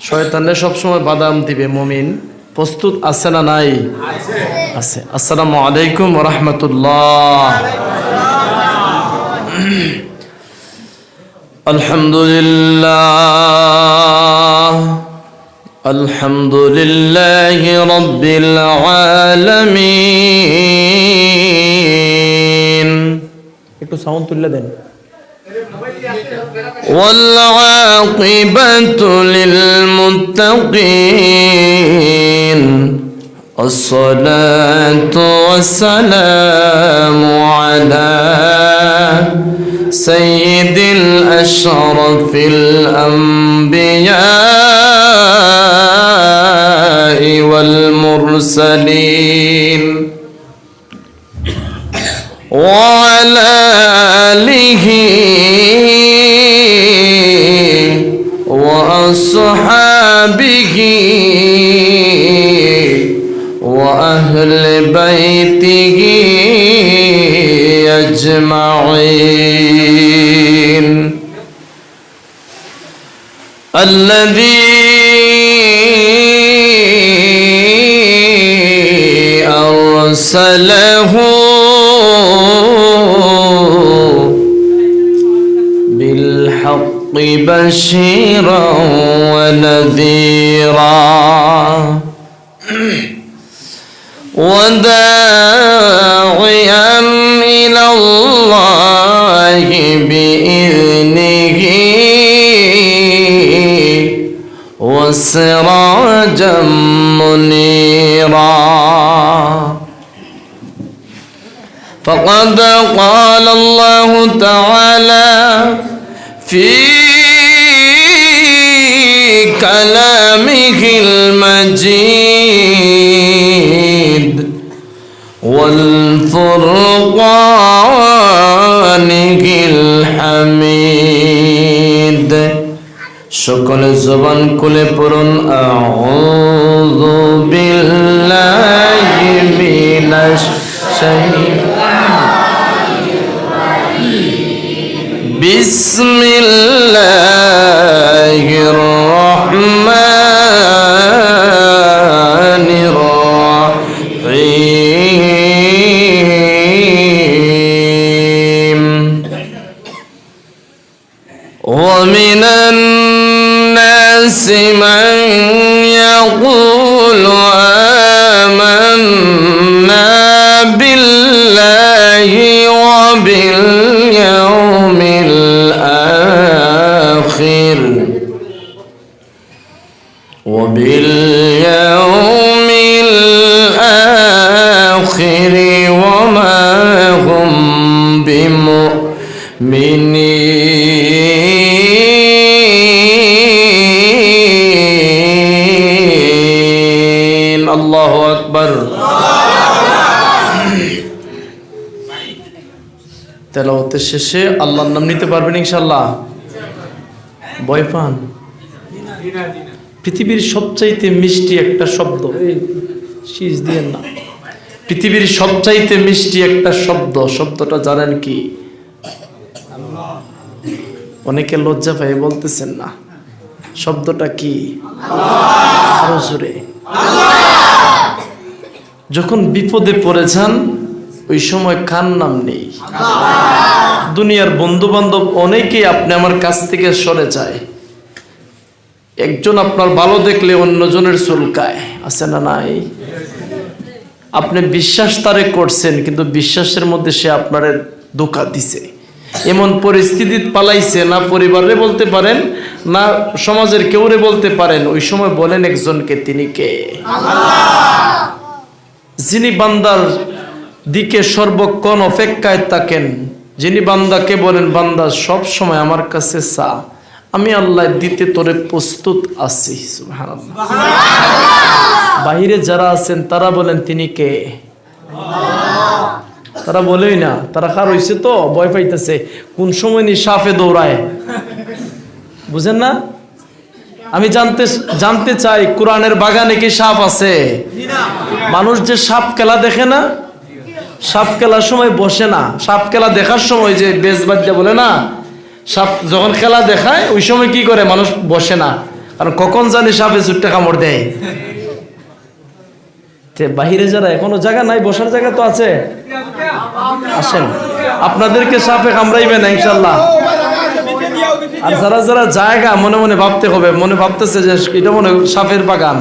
শয়তানে সবসময় বাদাম দিবে। মুমিন প্রস্তুত আছে না নাই? আছে। আসসালামু আলাইকুম ওয়া রাহমাতুল্লাহ। আলহামদুলিল্লাহ আলহামদুলিল্লাহি রাব্বিল আলামিন। একটু সাউন্ড তুলে দেন। والعاقبة للمتقين الصلاة والسلام على سيد الأشرف الأنبياء والمرسلين وعلى آله وأصحابه وأهل بيته أجمعين الذي أرسله بالحق بشيرا ونذيرا وداعيا إلى الله بإذنه وسراجا منيرا فقد قال الله تعالى في كلامه المجيد والفرقانه الحميد সকল জবান খুলে পড়ুন আউযু বিল্লাহি মিনাশ শাইতানির রাজিম বিসমিল্লাহির রহমানির রহিম ومن الناس من يقول آمنا بالله وباليوم الآخر وما هم بمؤمنين الله أكبر তেলাওয়াতের শেষে আল্লাহর নাম নিতে পারবেন ইনশাআল্লাহ? ভয় পান? পৃথিবীর সবচাইতে মিষ্টি একটা শব্দ, শীষ দিয়েন না, পৃথিবীর সবচাইতে মিষ্টি একটা শব্দ, শব্দটা জানেন কি? অনেকে লজ্জা পায় বলতেছেন না, শব্দটা কি? আরো জোরে। যখন বিপদে পড়ে যান ওই সময় কার নাম নেই? দুনিয়ার বন্ধু বান্ধব অনেকেই আপনি আমার কাছ থেকে সরে যায়। একজন আপনার ভালো দেখলে অন্যজনের চুলকায়, আছে না নাই? আপনি বিশ্বাস তারে করছেন কিন্তু বিশ্বাসের মধ্যে সে আপনার ধোঁকা দিছে। এমন পরিস্থিতি পালাইছে, না পরিবারে বলতে পারেন না সমাজের কেউরে বলতে পারেন। ওই সময় বলেন একজনকে, তিনি কে? যিনি বান্দার দিকে সর্বক্ষণ অপেক্ষায় থাকেন, যিনি বান্দাকে বলেন বান্দা সব সময় আমার কাছে চা, আমি আল্লাহ দিতে তোরে প্রস্তুত আছি। সুবহানাল্লাহ। বাহিরে যারা আছেন তারা বলেন তিনি কে? তারা বলেই না, তারা খার হইছে তো ভয় পাইতেছে কোন সময় নি সাপে দৌড়ায়, বুঝেন না? আমি জানতে চাই কোরআনের বাগানে কি সাপ আছে? মানুষ যে সাপ খেলা দেখে না, সাপ খেলার সময় বসে না, সাপ খেলা দেখার সময় যে বেজবাদ্যা বলে না, সাপ যখন খেলা দেখায় ওই সময় কি করে? মানুষ বসে না, আর কখন জানি সাপে ছুট্টে কামড় দেয়। বাহিরে যারা এখনো জায়গা নাই, বসার জায়গা তো আছে, আসেন, আপনাদেরকে সাপে কামড়াইবে না ইনশাল্লাহ। আর যারা যারা জায়গা মনে মনে ভাবতে হবে, মনে ভাবতেছে যে এটা মনে সাপের বাগান,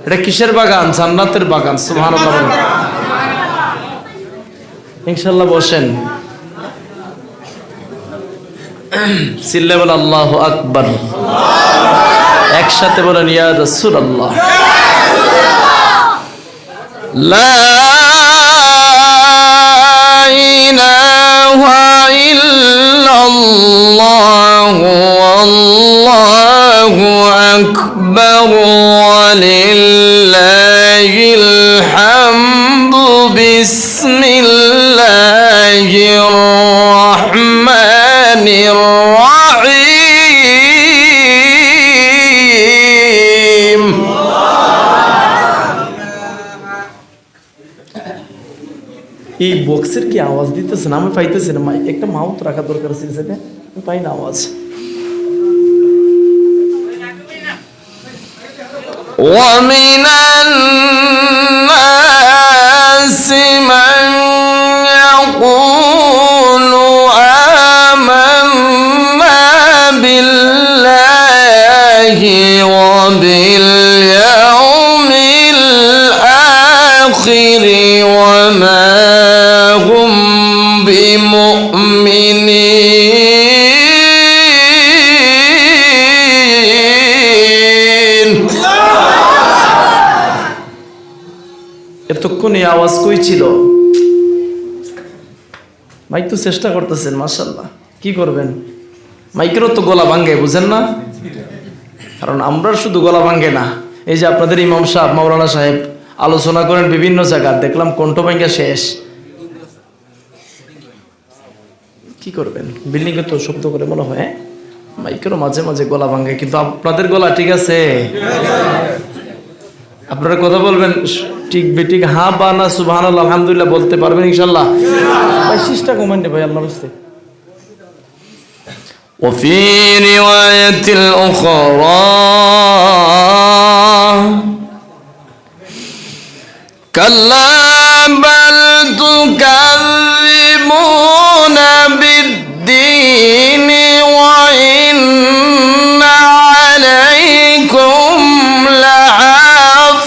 এটা কিসের বাগান? জান্নাতের বাগান। সুবহানাল্লাহ, ইনশাল্লাহ বসেন। চিল্লে বলেন আল্লাহু আকবার, একসাথে বলেন ইয়া রাসূলুল্লাহ। লা ইলাহা ইল্লাল্লাহ আল্লাহু আকবার ওয়া লিল্লাহিল হামদু বিসমিল্লাহির রাহমানির রাহিম। এই বক্সের কি আওয়াজ দিতেছে না? আমি পাইতেছি না, একটা মাউথ রাখা দরকার ছিল, সেটা পাই না আওয়াজ। ومن الناس من يقول آمنا بالله وباليوم الآخر وما هم بمؤمنين। এতক্ষণ এই আওয়াজ কই ছিল? মাইক তো চেষ্টা করতেছেন, মাশাআল্লাহ। কি করবেন, মাইকেরও তো গলা ভাঙ্গে, বুঝেন না? কারণ আমরা শুধু গলা ভাঙ্গে না, এই যে আপনাদের ইমাম সাহেব, মাওলানা সাহেব আলোচনা করেন বিভিন্ন জায়গায়, দেখলাম কণ্ঠ ভাঙ্গা শেষ। কি করবেন, বিল্ডিং এ তো শব্দ করে মনে হয়, মাইকেরও মাঝে মাঝে গলা ভাঙ্গে, কিন্তু আপনাদের গলা ঠিক আছে? আপনারা কথা বলবেন ঠিক বেঠিক, হ্যাঁ বা না, সুবহানাল্লাহ আলহামদুলিল্লাহ বলতে পারবেন ইনশাআল্লাহ? ভাই শিষ্টা কমেন্টে ভাই, আল্লাহর রাস্তে। وفي رواية أخرى كلا بل تكذبون بالدين وإن عليكم لحافظين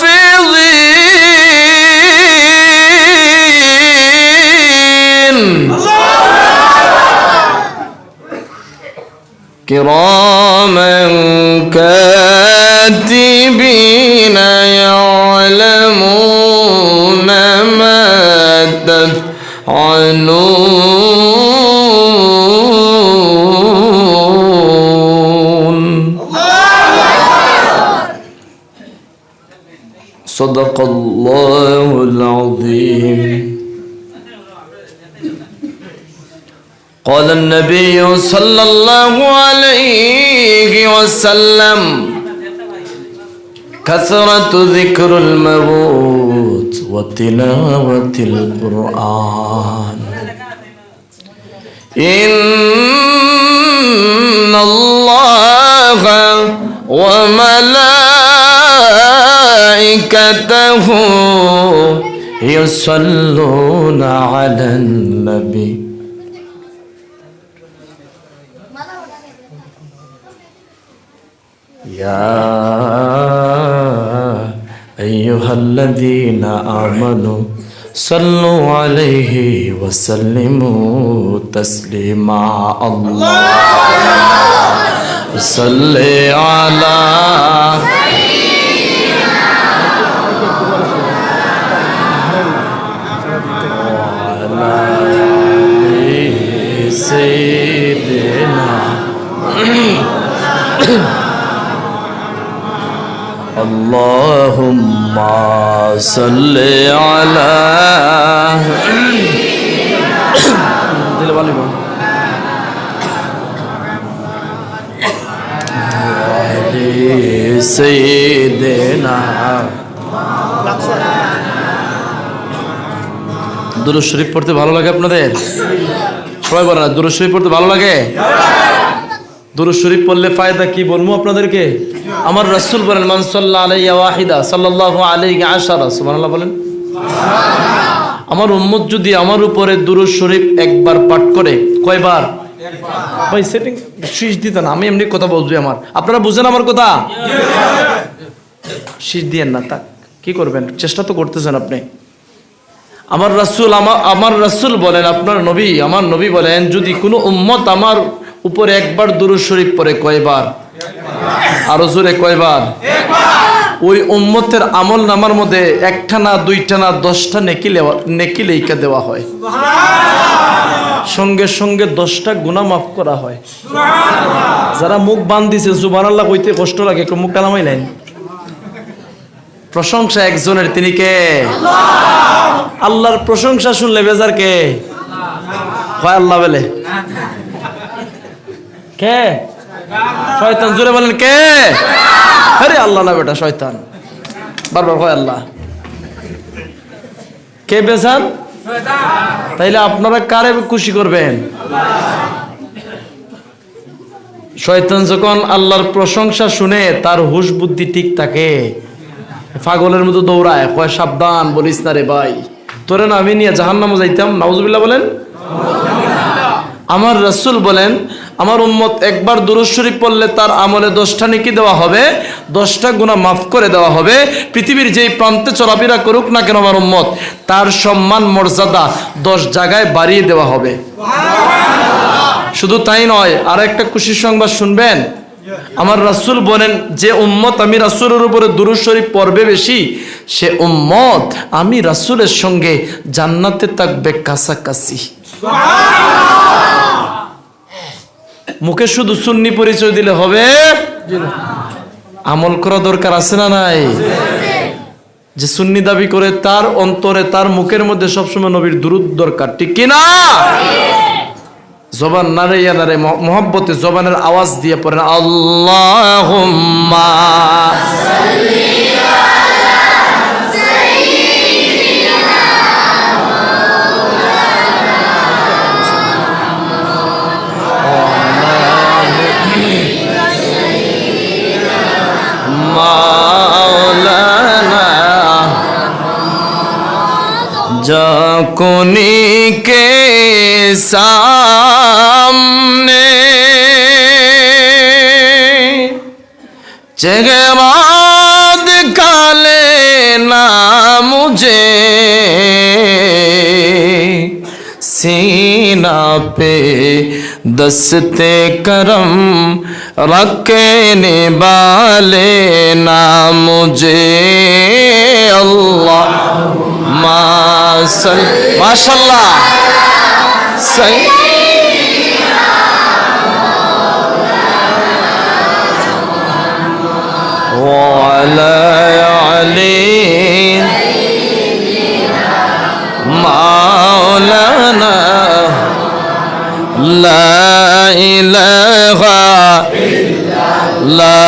كراما كاتبين يعلمون ما تفعلون صدق الله العظيم قال النبي صلى الله عليه وسلم كثرة ذكر الموت وتلاوة القرآن إن الله وملائكته يصلون على النبي يا أيها الذين آمنوا صلوا عليه وسلموا تسليما اللهم صل على سيدنا اللهم صل على سيدنا দুরূদ শরীফ পড়তে ভালো লাগে আপনাদের? সবাই বলেন না, দুরূদ শরীফ পড়তে ভালো লাগে? দুরূদ শরীফ পড়লে ফায়দা কি বলবো আপনাদেরকে? আমার রাসূল বলেন, মান সাল্লা আলাইহি ওয়াহিদা সাল্লাল্লাহু আলাইহি আশারা, সুবহানাল্লাহ বলেন। আমার উম্মত যদি আমার উপরে দুরূদ শরীফ একবার পাঠ করে, কয়বার? ভাই সেটিং শীষ দিতেন, আমি এমনি কথা বলছি আমার, আপনারা বুঝেন আমার কথা? শীষ দিয়েন না, তা কি করবেন, চেষ্টা তো করতেছেন আপনি। আমার রাসূল বলেন, আপনার নবী, আমার নবী বলেন, যদি কোনো উম্মত আমার উপরে একবার দুরূদ শরীফ পড়ে, কয়বার? আরো জোরে, কয়বার? ওই উম্মতের আমল নামার মধ্যে একটা না, দুইটা না, 10টা নেকি লেখা দেওয়া হয়, সঙ্গে সঙ্গে 10টা গুনাহ মাফ করা হয়। যারা মুখ বান্ধিছে সুবহানাল্লাহ কইতে কষ্ট লাগে, একটু মুখ কালামাই লাইন। প্রশংসা একজনের, তিনি কে? আল্লাহর প্রশংসা শুনলে বেজার কে হয়? আল্লাহ বলে কে? শয়তান। জোরে বলেন কে? আরে আল্লাহ না বেটা, শয়তান। বারবার হয় আল্লাহ। কে বেজার? তাইলে আপনারা কারে খুশি করবেন? শয়তান যখন আল্লাহর প্রশংসা শুনে তার হুশ বুদ্ধি ঠিক থাকে, পাগলের মতো দৌড়ায়, কয় সাবধান, বলিস না রে ভাই, তোরে না আমি নিয়ে জাহান্নামে যাইতাম। নাউজুবিল্লাহ বলেন। আমার রাসূল বলেন, আমার উম্মত একবার দুরূদ শরীফ পড়লে তার আমলে 10টা নেকি দেওয়া হবে, 10টা গুনাহ মাফ করে দেওয়া হবে। পৃথিবীর যেই প্রান্তে চলাফেরা করুক না কেন আমার উম্মত, তার সম্মান মর্যাদা 10 জায়গায় বাড়িয়ে দেওয়া হবে। শুধু তাই নয়, আর একটা খুশির সংবাদ শুনবেন। আমার রাসূল বলেন, যে উম্মত আমি রাসূলের উপরে দুরূদ শরীফ পড়বে বেশি, সে উম্মত আমি রাসূলের সঙ্গে জান্নাতে থাকবে কাছাকাছি। মুখে শুধু সুন্নি পরিচয় দিলে হবে? আমল করা দরকার আছে না নাই? যে সুন্নি দাবি করে তার অন্তরে, তার মুখের মধ্যে সবসময় নবীর দুরূদ দরকার, ঠিক কি না? জবান নাড়াইয়া নাড়ে মোহাব্বতে জবানের আওয়াজ দিয়ে পড়েন, আল্লাহুম্মা সাল্লি আলা সাইয়্যিদিনা মাওলানা যখনি কে सामने चेहरा दिखा लेना मुझे, सीना पे दस्ते करम रखने वाले ना मुझे। अल्लाह माशाल्लाह सही। वाला अली मौलाना ला इलाहा इल्लल्लाह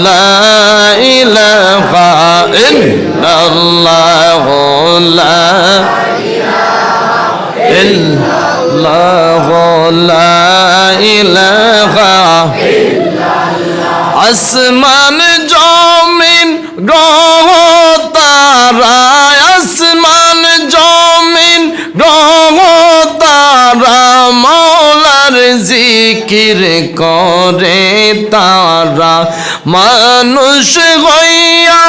ला इलाहा इल्लल्लाह ला ला इलाहा আসমান জমিন গ্রহ তারা, আসমান জমিন গ্রহ তারা মৌলার জিকির করে তারা। মানুষ হইয়া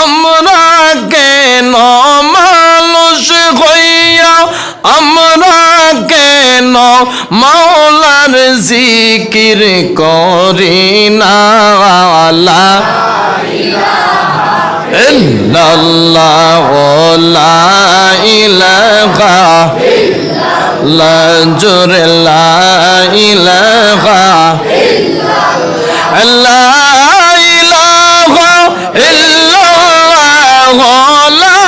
আমরা কেন, মানুষ হইয়া আমরা কেন মৌলার জিকির করি না। লা ইলাহা ইল্লাল্লাহ লা ইলাহা ইল্লাল্লাহ জোরে লা ইলাহা ইল্লাল্লাহ লা ইলাহা ইল্লাল্লাহ লা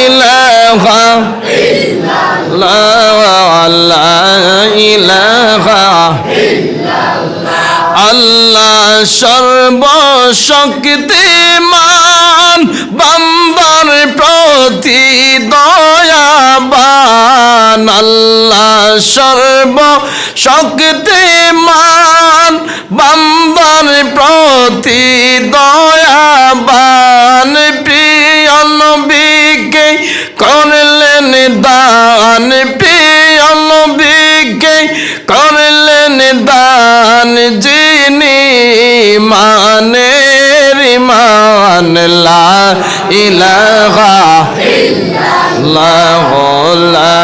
ইলাহা ইল্লাল্লাহ লা ইলাহা আল্লাহ সর্বশক্তিমান বান্দার প্রতি দয়াবান। মহান আল্লাহ সর্ব শক্তিমান, বান্দার প্রতি দয়াবান, প্রিয় নবীকে করলেন দান, প্রিয় নবীকে করলেন দান, যিনি মানের ইমান, লা ইলাহা ইল্লাল্লাহ, লা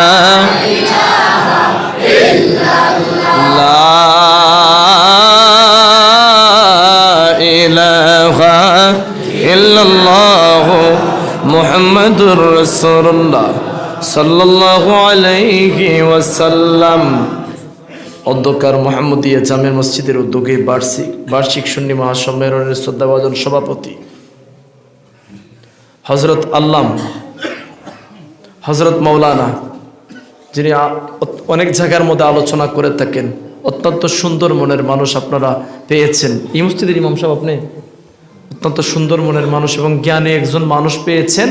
ইলাহা ইল্লাল্লাহ মুহাম্মাদুর রাসূলুল্লাহ সাল্লাল্লাহু আলাইহি ওয়াসাল্লাম। অধ্যকার মোহাম্মদিয়া জামে মসজিদের উদ্যোগে বার্ষিক সুন্নি মহাসম্মেলনের শ্রদ্ধাভাজন সভাপতি হযরত আল্লাম হযরত মাওলানা, যিনি অনেক জায়গার মধ্যে আলোচনা করে থাকেন, অত্যন্ত সুন্দর মনের মানুষ আপনারা পেয়েছেন। এই মসজিদের ইমাম সাহেব, আপনি অত্যন্ত সুন্দর মনের মানুষ এবং জ্ঞানী একজন মানুষ পেয়েছেন।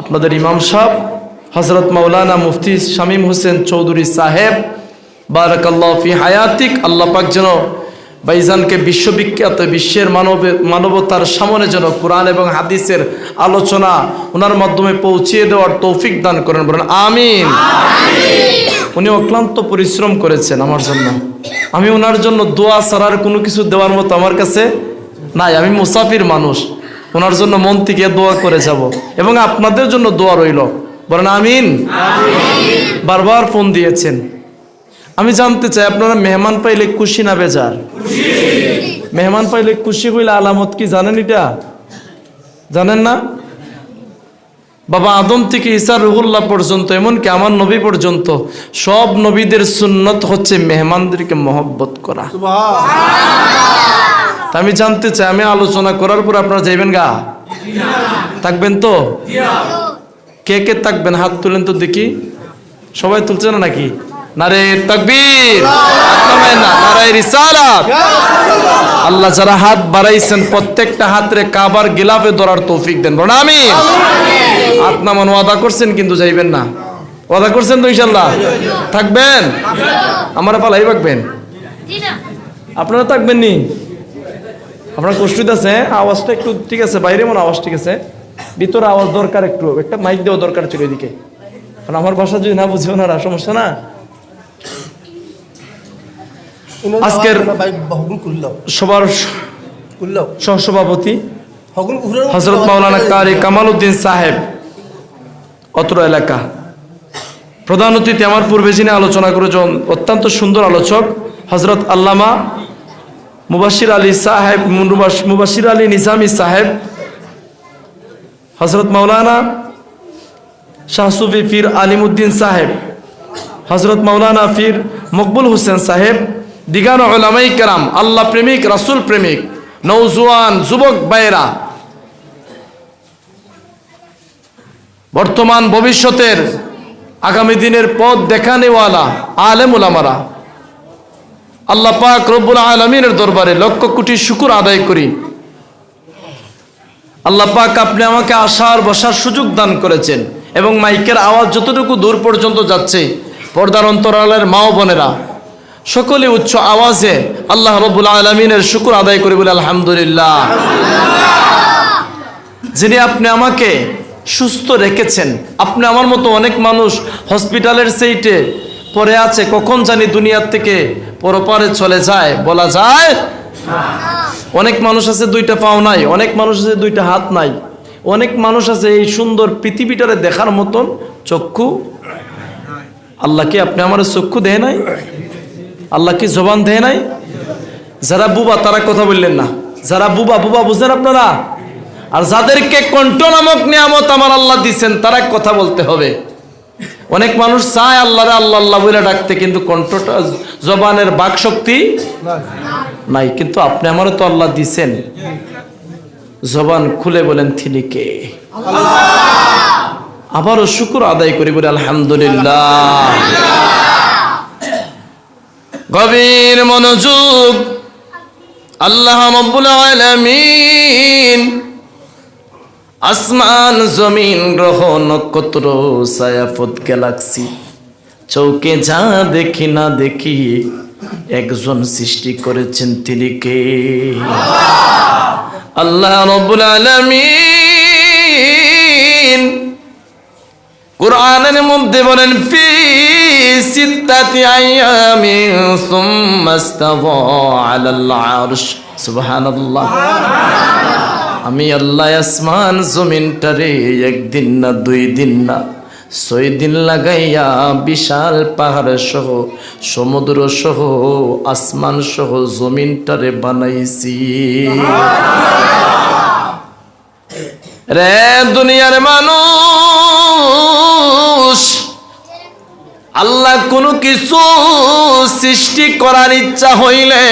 আপনাদের ইমাম সাহেব হযরত মাওলানা মুফতি শামীম হোসেন চৌধুরী সাহেব, বারাকাল্লাহু ফি হায়াতিক, আল্লাহ পাক যেন ভাইজানকে বিশ্ববিখ্যাত, বিশ্বের মানবতার সামনে যেন কোরআন এবং হাদিসের আলোচনা ওনার মাধ্যমে পৌঁছিয়ে দেওয়ার তৌফিক দান করেন, বলেন আমিন। উনি অক্লান্ত পরিশ্রম করেছেন আমার জন্য। আমি ওনার জন্য দোয়া ছাড়ার কোনো কিছু দেওয়ার মতো আমার কাছে নাই। আমি মুসাফির মানুষ, ওনার জন্য মন থেকে দোয়া করে যাব এবং আপনাদের জন্য দোয়া রইল, বলেন আমিন। বারবার ফোন দিয়েছেন। আমি জানতে চাই, আপনারা মেহমান পাইলে খুশি না বেজার? মেহমান পাইলে খুশি হইলে আলামত কি জানেন? এটা জানেন না? বাবা আদম থেকে ঈসা রুহুল্লাহ পর্যন্ত, এমনকি আমার নবী পর্যন্ত, সব নবীদের সুন্নত হচ্ছে মেহমানদেরকে মহব্বত করা। তা আমি জানতে চাই, আমি আলোচনা করার পর আপনারা যাইবেন গা? থাকবেন তো? কে কে থাকবেন? হাত তুলেন তো দেখি। সবাই তুলছে না নাকি? নারে তাকবীর, নারে রিসালাত। আল্লাহ যারা হাত বাড়াইছেন প্রত্যেকটা হাতরে কাবার গিলাফে ধরার তৌফিক দেন, বলেন আমিন। হাত নামান, ওয়াদা করছেন কিন্তু যাইবেন না? ওয়াদা করছেন তো ইনশাআল্লাহ? থাকবেন? আমার পালাই রাখবেন? আপনারা থাকবেন নি? আপনার কষ্ট আছে? আওয়াজটা একটু ঠিক আছে? বাইরে মনে আওয়াজ ঠিক আছে, ভিতরে আওয়াজ দরকার, একটু একটা মাইক দেওয়া দরকার ছিল এদিকে, কারণ আমার ভাষা যদি না বুঝে ওনারা সমস্যা না। আজকের সবার সহসভাপতি হযরত মাওলানা কারি কামাল উদ্দিন সাহেব, অত্র এলাকা। প্রধান অতিথি আমার পূর্বে যিনি আলোচনা করেছেন, অত্যন্ত সুন্দর আলোচক হযরত আল্লামা মুবাশির আলী সাহেব, মুবাশির আলী নিজামী সাহেব, হযরত মাওলানা শাহ সুফি পীর আলিমউদ্দিন সাহেব, হযরত মাওলানা পীর মকবুল হোসেন সাহেব, দিগান উলামায়ে কেরাম, আল্লাহ প্রেমিক, রাসূল প্রেমিক, নওজোয়ান যুবক ভাইয়েরা, বর্তমান ভবিষ্যতের আগামী দিনের পথ দেখানেওয়ালা আলেম উলামারা, আল্লাহ পাক রব্বুল আলামিনের দরবারে লক্ষ কোটি শুকর আদায় করি। আল্লাহ পাক আপনি আমাকে আসার বসার সুযোগ দান করেছেন এবং মাইকের আওয়াজ যতটুকু দূর পর্যন্ত যাচ্ছে, পর্দার অন্তরালের মা ও বোনেরা সকলে উচ্চ আওয়াজে আল্লাহ রব্বুল আলামিনের শুকর আদায় করি বলে আলহামদুলিল্লাহ। যিনি আপনি আমাকে সুস্থ রেখেছেন। আপনি আমার মতো অনেক মানুষ হসপিটালের সেইটে পড়ে আছে, কখন জানি দুনিয়ার থেকে পরপারে চলে যায়, বলা যায়। অনেক মানুষ আছে দুইটা পাও নাই, অনেক মানুষ আছে দুইটা হাত নাই, অনেক মানুষ আছে এই সুন্দর পৃথিবীটারে দেখার মতন চক্ষু। আল্লাহ কি আপনি আমার চক্ষু দেয় নাই? আল্লাহ কি জবান দেয় নাই? যারা বুবা তারা কথা বললেন না। যারা বুবা, বুবা বুঝেন আপনারা? আর যাদেরকে কণ্ঠ নামক নিয়ামত আমার আল্লাহ দিচ্ছেন তারা কথা বলতে হবে। অনেক মানুষ চায় আল্লাহরে আল্লাহ আল্লাহ বলে ডাকতে, কিন্তু কণ্ঠটা, জবানের বাক শক্তি নাই। কিন্তু আপনি আমারও তো আল্লাহ দিছেন, জবান খুলে বলেন তিনি কে? আবারও শুকর আদায় করি বলে আলহামদুলিল্লাহ। গভীর মনোযোগ। আল্লাহ রাব্বুল আলামিন আসমান জমিন গ্রহ নক্ষত্র ছায়াপথ গ্যালাক্সি চৌকে যা দেখি না দেখি একজন সৃষ্টি করেছেন, তিনি কে? আল্লাহ রাব্বুল আলামিন কুরআনের মধ্যে বলেন, ফি সিত্তাতি আইয়ামিন সুম্মা ইস্তাওয়া আলাল আরশ। সুবহানাল্লাহ। আমি আল্লাহ আসমান জমিনটারে একদিন না 2 দিন না 6 দিন লাগাইয়া বিশাল পাহাড় সহ সমুদ্র সহ আসমান সহ জমিনটারে বানাইছি। রে দুনিয়ার মানুষ, আল্লাহ কোনো কিছু সৃষ্টি করার ইচ্ছা হইলে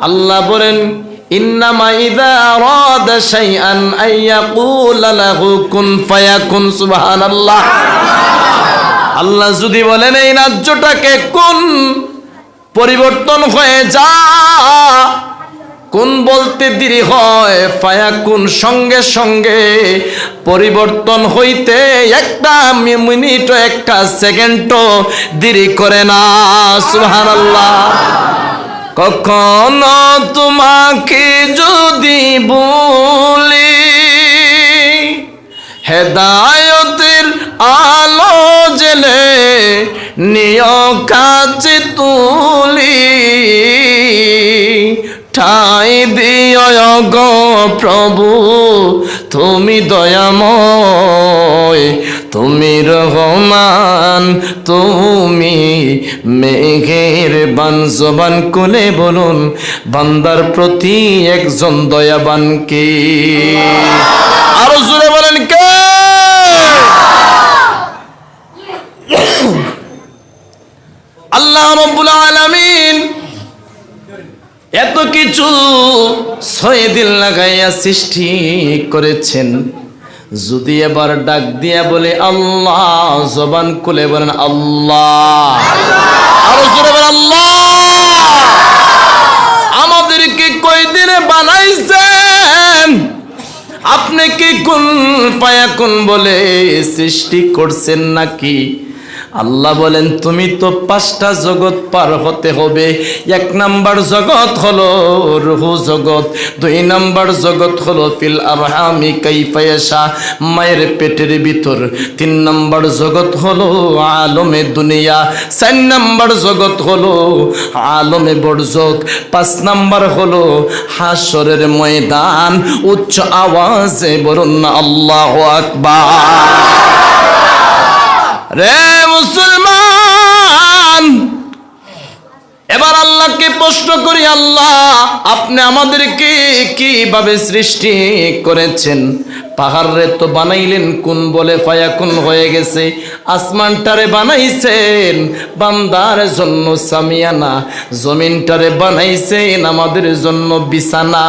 আল্লাহ বলেন, ইন্নামা ইযা আরাদা শাইআন আইয়াকুলা লাহু কুন ফায়াকুন। সুবহানাল্লাহ। আল্লাহ যদি বলেন এই রাজ্যটাকে কোন পরিবর্তন হয়ে যা, কোন বলতে দেরি হয়, ফায়াকুন সঙ্গে সঙ্গে পরিবর্তন হইতে একটা মিনিট একটা সেকেন্ডও দেরি করে না। সুবহানাল্লাহ। কখনো তোমাকে যদি বলি হেদায়েতের আলো জেলে নিয় কাছে তুলি, ঠাই দিও গো প্রভু তুমি দয়াময়, তুমি রহমান, তুমি মেহেরবান। জবান খুলে বলুন, বান্দার প্রতি একজন দয়াবান কে? আরো জোরে বলেন কে? আল্লাহ রাব্বুল আলামিন এত কিছু 6 দিন লাগাইয়া সৃষ্টি করেছেন। যদি এবার ডাক দিয়া বলে আল্লাহ, জবান খুলে বলেন আল্লাহ। আরো জোরে বলেন আল্লাহ। আমাদেরকে কয় দিনে বানাইছেন? আপনি কি কুন ফায়াকুন বলে সৃষ্টি করছেন নাকি? আল্লাহ বলেন, তুমি তো 5টা জগৎ পার হতে হবে। 1 নাম্বার জগৎ হলো রূহ জগৎ, 2 নাম্বার জগৎ হলো ফিল আরহামি কাইফা ইয়াশা, মায়ের পেটের ভিতর। 3 নাম্বার জগৎ হলো আলমে দুনিয়া, 4 নাম্বার জগৎ হলো আলমে বরজক, 5 নাম্বার হলো হাসরের ময়দান। উচ্চ আওয়াজে বলুন না আল্লাহু আকবার। রে মুসলমান, এবার আল্লাহকে প্রশ্ন করি, আল্লাহ আপনি আমাদেরকে কিভাবে সৃষ্টি করেছেন? পাহাড়ে তো বানাইলেন কোন বলে ফায়াকুন হয়ে গেছে। আসমানটারে বানাইছেন বান্দার জন্য সামিয়ানা, জমিনটারে বানাইছেন আমাদের জন্য বিছানা,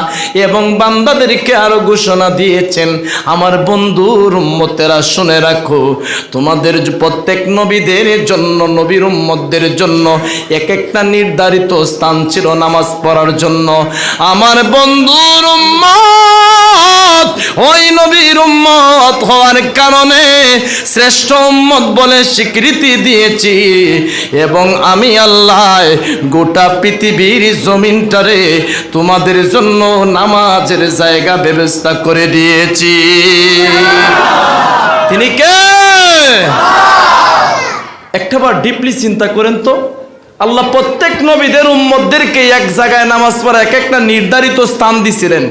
এবং বান্দাদেরকে আরো ঘোষণা দিয়েছেন, আমার বন্ধুর উম্মতেরা শুনে রাখো, তোমাদের প্রত্যেক নবীদের জন্য, নবীর উম্মতদের জন্য এক একটা নির্ধারিত স্থান ছিল নামাজ পড়ার জন্য। আমার বন্ধুর উম্মত ওই নবীর উম্মত হওয়ার কারণে শ্রেষ্ঠ উম্মত বলে স্বীকৃতি দিয়েছি, এবং আমি আল্লাহ গোটা পৃথিবীর জমিনটারে তোমাদের জন্য নামাজের জায়গা ব্যবস্থা করে দিয়েছি। তিনি কে? একটাবার ডিপলি চিন্তা করেন তো, আল্লাহ প্রত্যেক নবীদের উম্মতদেরকে এক জায়গায় নামাজ পড়া এক একটা নির্ধারিত স্থান দিছিলেন।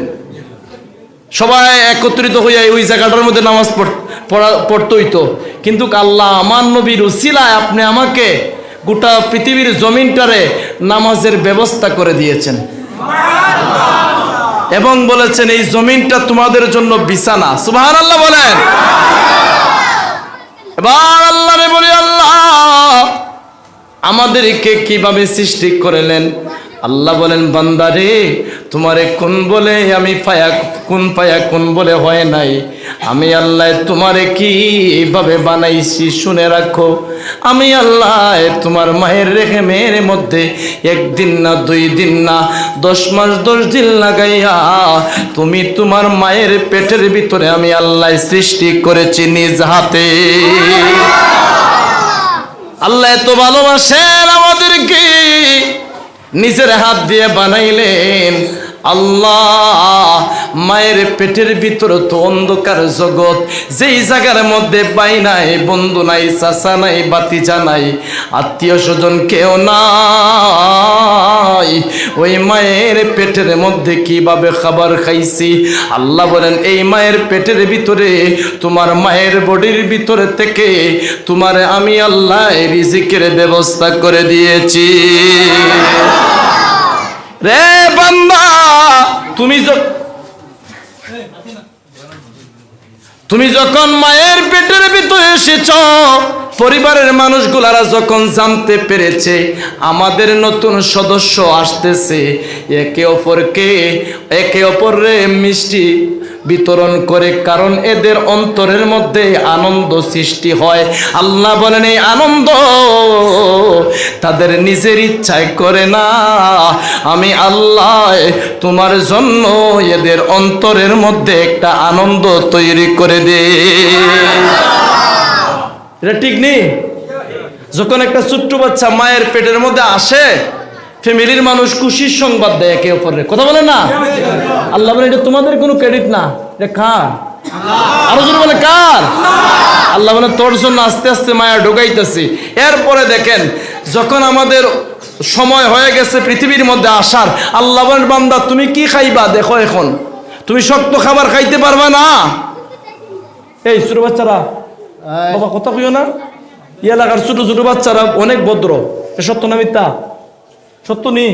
সবাই একত্রিত হইয়া ওই জায়গাটার মধ্যে নামাজ পড়তে হইতো, কিন্তু আল্লাহ আমার নবীর উসিলায় আপনি আমাকে গোটা পৃথিবীর জমিনটারে নামাজের ব্যবস্থা করে দিয়েছেন, এবং বলেছেন এই জমিনটা তোমাদের জন্য বিছানা। সুবহানাল্লাহ বলেন। এবার আল্লাহরে বলি, আল্লাহ আমাদেরকে কিভাবে সৃষ্টি করলেন? আল্লাহ বলেন, বান্দারে তোমারে কোন বলে আমি কোন বলে হয় নাই, আমি আল্লাহ তোমারে কি এইভাবে বানাইছি শুনে রাখো, আমি আল্লাহ তোমার মায়ের রেহেমের মধ্যে 1 দিন না 2 দিন না 10 মাস 10 দিন লাগাইয়া তুমি তোমার মায়ের পেটের ভিতরে আমি আল্লাহ সৃষ্টি করেছি নিজ হাতে। আল্লাহ এত ভালোবাসেন আমাদেরকে, নিজের হাত দিয়ে বানাইলেন। আল্লাহ মায়ের পেটের ভিতর তো অন্ধকার জগৎ, যেই জায়গার মধ্যে ভাই নাই, বন্ধু নাই, চাচা নাই, বাতিজা নাই, আত্মীয় স্বজন কেউ নাই, ওই মায়ের পেটের মধ্যে কিভাবে খাবার খাইছি। আল্লাহ বলেন এই মায়ের পেটের ভিতরে তোমার মায়ের বডির ভিতরে থেকে তোমার আমি আল্লাহ রিজিকের ব্যবস্থা করে দিয়েছি। রে বান্দা, তুমি যখন মায়ের পেটের ভিতরে এসেছ, পরিবারের মানুষগুলারা যখন জানতে পেরেছে আমাদের নতুন সদস্য আসতেছে, একে অপরে মিষ্টি বিতরণ করে, কারণ এদের অন্তরের মধ্যে আনন্দ সৃষ্টি হয়। আল্লাহ বলেন এই আনন্দ তাদের নিজের ইচ্ছায় করে না, আমি আল্লাহ তোমার জন্য এদের অন্তরের মধ্যে একটা আনন্দ তৈরি করে দে। এটা ঠিক নেই? যখন একটা ছোট্ট বাচ্চা মায়ের পেটের মধ্যে আসে, ফ্যামিলির মানুষ খুশির সংবাদ দেয় একে অপরের, কথা বলে না? আল্লাহ বলে এটা তোমাদের কোনো ক্রেডিট না, এটা কার? আরো জোরে বলে কার? আল্লাহ বলে তোর জন্য আস্তে আস্তে মায়া ঢোকাইতেছি। এরপরে দেখেন যখন আমাদের সময় হয়ে গেছে পৃথিবীর মধ্যে আসার, আল্লাহ বলেন বান্দা তুমি কি খাইবা দেখো, এখন তুমি শক্ত খাবার খাইতে পারবা না। এই ছোট বাচ্চারা বাবা কথা কইও না, এলাকার ছোট ছোট বাচ্চারা অনেক ভদ্র, সত্য না মিথ্যা? সত্য নেই?